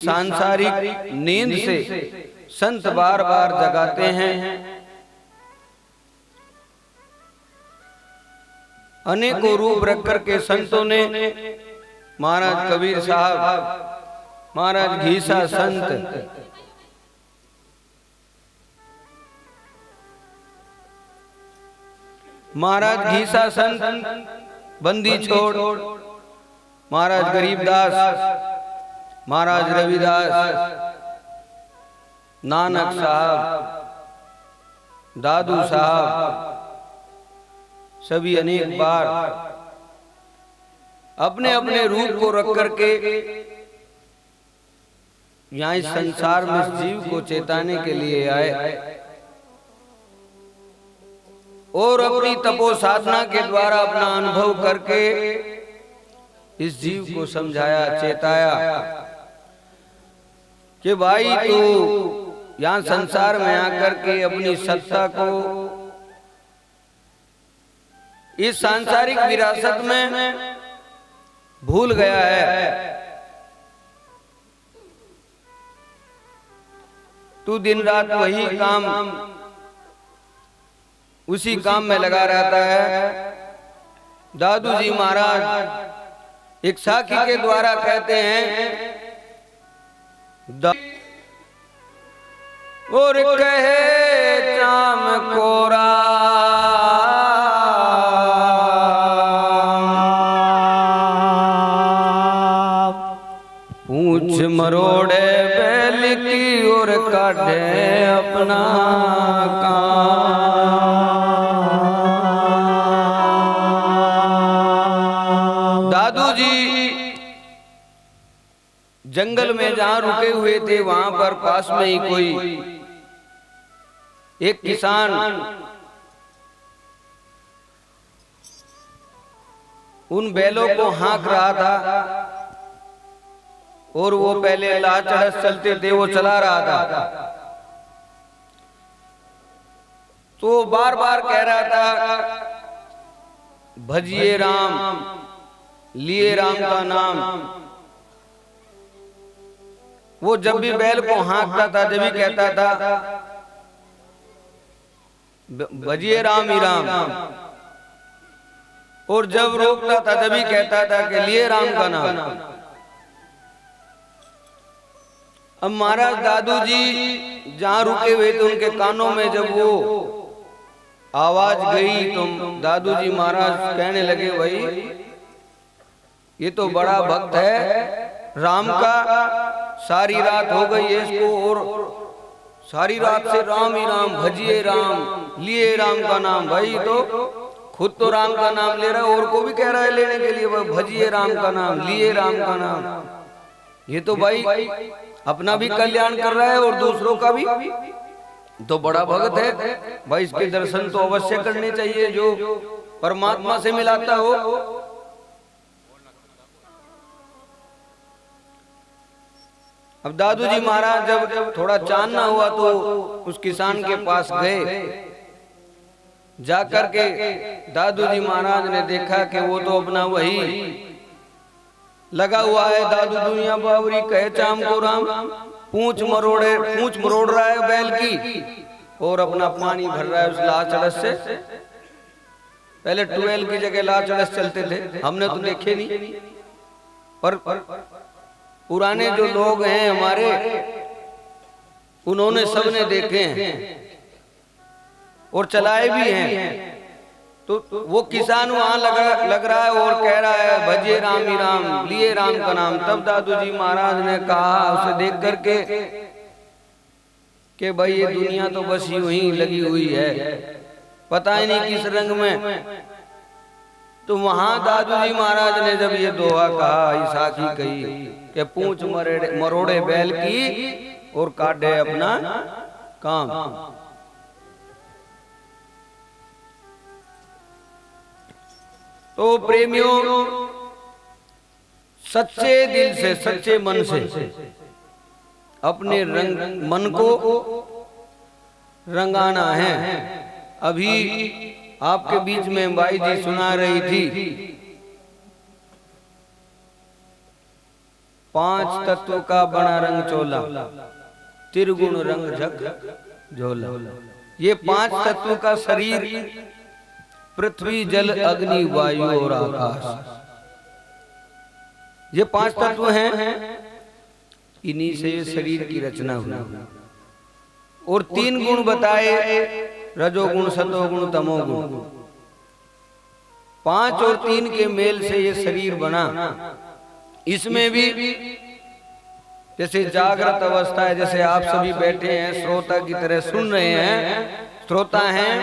सांसारिक नींद से संत बार बार जगाते हैं। अनेकों रूप रख करके संतों ने, महाराज कबीर साहब, महाराज घीसा संत, महाराज घीसा संत बंदी छोड़, महाराज गरीबदास, महाराज रविदास, नानक साहब, दादू साहब, सभी अनेक बार अपने अपने रूप को रख करके यहाँ इस संसार में इस जीव को चेताने के लिए आए और अपनी तपो साधना के द्वारा अपना अनुभव करके इस जीव को समझाया, चेताया कि भाई तू यहाँ संसार में आकर के अपनी सत्ता को इस सांसारिक विरासत में भूल गया है। तू दिन रात वही काम, उसी काम में लगा रहता है। दादू जी महाराज एक साखी के द्वारा कहते हैं, और कहे चाम कोरा पूछ मरोड़े बैल की और काटे अपना काम। दादू जी जंगल में जहां रुके हुए थे वहां पर पास में ही कोई एक किसान उन बैलों को हाँक रहा था और वो पहले लाचड़स चलते थे, वो चला रहा था। तो बार बार कह रहा था, भजिए राम, लिए राम का नाम। वो जब भी बैल को हाँकता था, जब भी कहता था भजिए राम ही राम, और जब रोकता था जब भी कहता था कि लिए राम का नाम। अब महाराज दादू जी जहां रुके हुए थे उनके कानों में जब वो आवाज गई तो दादू जी महाराज कहने लगे, भाई ये तो बड़ा भक्त है राम का, सारी रात हो गई है इसको और सारी रात से राम ही राम, भजिए राम, लिए राम का नाम। भाई तो खुद तो राम का नाम ले रहा है और को भी कह रहा है लेने के लिए, वह भजिए राम का नाम, लिए राम का नाम। ये तो भाई अपना भी कल्याण कर रहा है और दूसरों का भी, तो बड़ा भक्त है भाई। इसके दर्शन तो अवश्य करने चाहिए जो परमात्मा से मिलाता हो। अब दादू जी महाराज जब थोड़ा चांदना हुआ तो उस किसान के पास गए। जाकर के दादू जी महाराज ने देखा कि वो तो अपना वही लगा हुआ है, दादू दुनिया बावरी कहे चाम को राम, पूंछ मरोड़ रहा है बैल की और अपना पानी भर रहा है उस लाचड़स से। पहले ट्यूबवेल की जगह लाचड़स चलते थे, हमने तो देखे नहीं, पर पुराने जो लोग हैं हमारे उन्होंने सबने देखे हैं और चलाए भी हैं। तो वो किसान वहां लग रहा है और कह रहा है भजिए राम ही राम, लिए राम का नाम। तब दादू जी महाराज ने कहा उसे देख करके कि भाई ये दुनिया तो बस यूं ही लगी हुई है, पता ही नहीं किस रंग में। तो वहां दादू जी महाराज ने जब ये दोहा कहा, ये साखी कही कि पूंछ मरोड़े बैल की और काटे अपना काम। तो प्रेमियों, सच्चे दिल से, सच्चे मन से अपने मन को रंगाना है। अभी आपके बीच में बाई जी सुना रही थी पांच तत्व का बना रंग चोला, त्रिगुण रंग झक झोला। ये पांच तत्व का शरीर पृथ्वी जल अग्नि वायु और आकाश, ये पांच तत्व हैं, इन्हीं से शरीर की रचना हुई। और तीन गुण बताए, रजोगुण सतोगुण तमोगुण। पांच और तीन के मेल से ये शरीर बना। इसमें भी जैसे जागृत अवस्था है, जैसे आप सभी बैठे हैं श्रोता की तरह सुन रहे हैं, श्रोता हैं,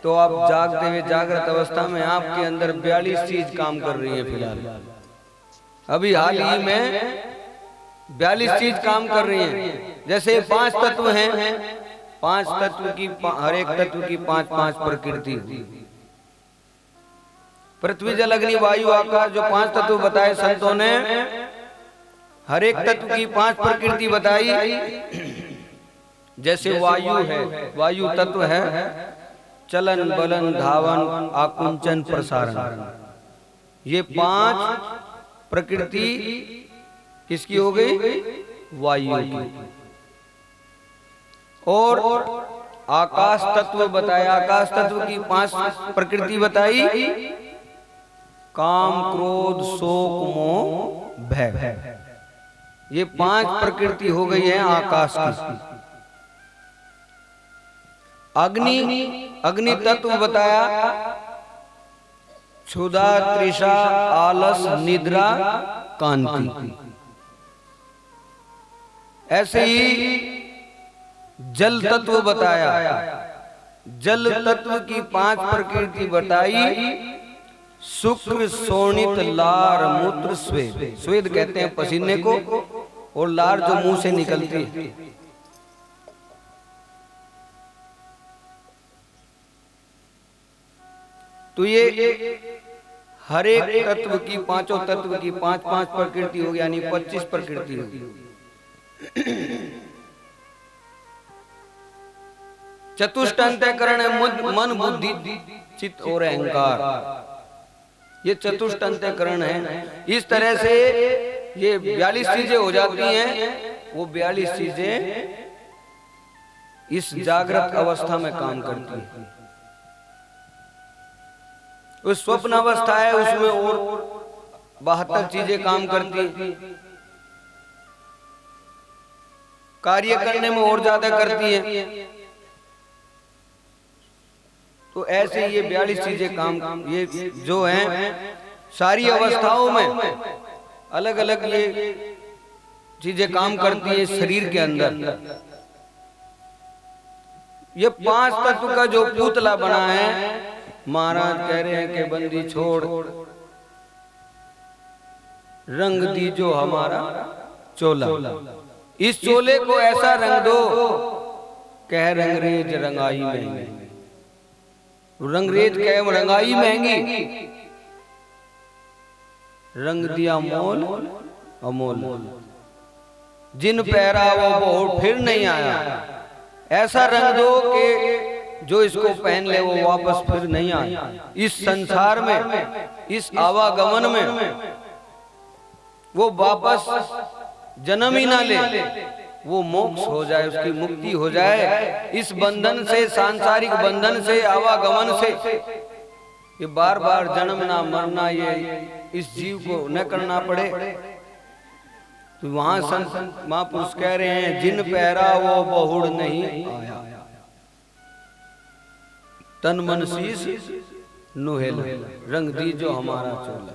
तो आप जागते हुए जागृत अवस्था में आपके अंदर 42 चीज काम कर रही है। फिलहाल अभी हाल ही में 42 चीज काम कर रही हैं। जैसे पांच तत्व हैं, पांच तत्व की हर एक तत्व की पांच पांच प्रकृति, पृथ्वी जल अग्नि वायु आकाश, जो पांच तत्व बताए संतों ने, हर एक तत्व की पांच प्रकृति बताई। जैसे वायु है, वायु तत्व है, चलन बलन धावन आकुंचन प्रसारण, ये पांच प्रकृति किसकी हो गई? वायु की। और आकाश तत्व बताया, आकाश तत्व की पांच प्रकृति बताई, काम क्रोध शोक मोह भय, ये पांच प्रकृति हो गई है आकाश की। अग्नि तत्व बताया, क्षुधा तृषा आलस निद्रा कांति। ऐसे ही जल तत्व बताया, जल तत्व की पांच प्रकृति बताई, शुक्र शोणित लार मूत्र स्वेद। स्वेद कहते हैं पसीने को, और लार जो मुंह से निकलती है। तो ये हर एक तत्व की, पांचों तत्व की पांच पांच प्रकृति होगी, यानी 25 प्रकृति होगी। चतुष्ट अंतःकरण है, मन बुद्धि चित्त और अहंकार, ये चतुष्ट अंतःकरण है। इस तरह से ये 42 चीजें हो जाती हैं। वो 42 चीजें इस जागृत अवस्था में काम करती है। उस स्वप्न अवस्था है, उसमें और 72 चीजें काम करती, कार्य करने में और ज्यादा करती है। तो ऐसे ये 42 चीजें काम, ये जो हैं सारी अवस्थाओं में अलग अलग ये चीजें काम करती है शरीर के अंदर। ये पांच तत्व का जो पुतला बना है, महाराज कह रहे हैं कि बंदी छोड़, रंग दी जो हमारा चोला, इस चोले को ऐसा रंग दो, कह रंगरेज रंगाई महंगी। रंगरेज कह रंगाई महंगी, रंग दिया मोल अमोल, जिन पहरा वो बहुत फिर नहीं आया। ऐसा रंग दो कि जो इसको पहन ले वो वापस फिर नहीं आए। इस संसार में, इस आवागमन में वो वापस जन्म ही ना ले, वो मोक्ष हो जाए, उसकी मुक्ति हो जाए। इस बंधन से, सांसारिक बंधन से, आवागमन से, ये बार बार जन्मना मरना, ये इस जीव को न करना पड़े। तो वहां संत महापुरुष कह रहे हैं, जिन पहरा वो बहुड़ नहीं आया, तन मन शीश नुहेला, रंग दी जो हमारा चोला।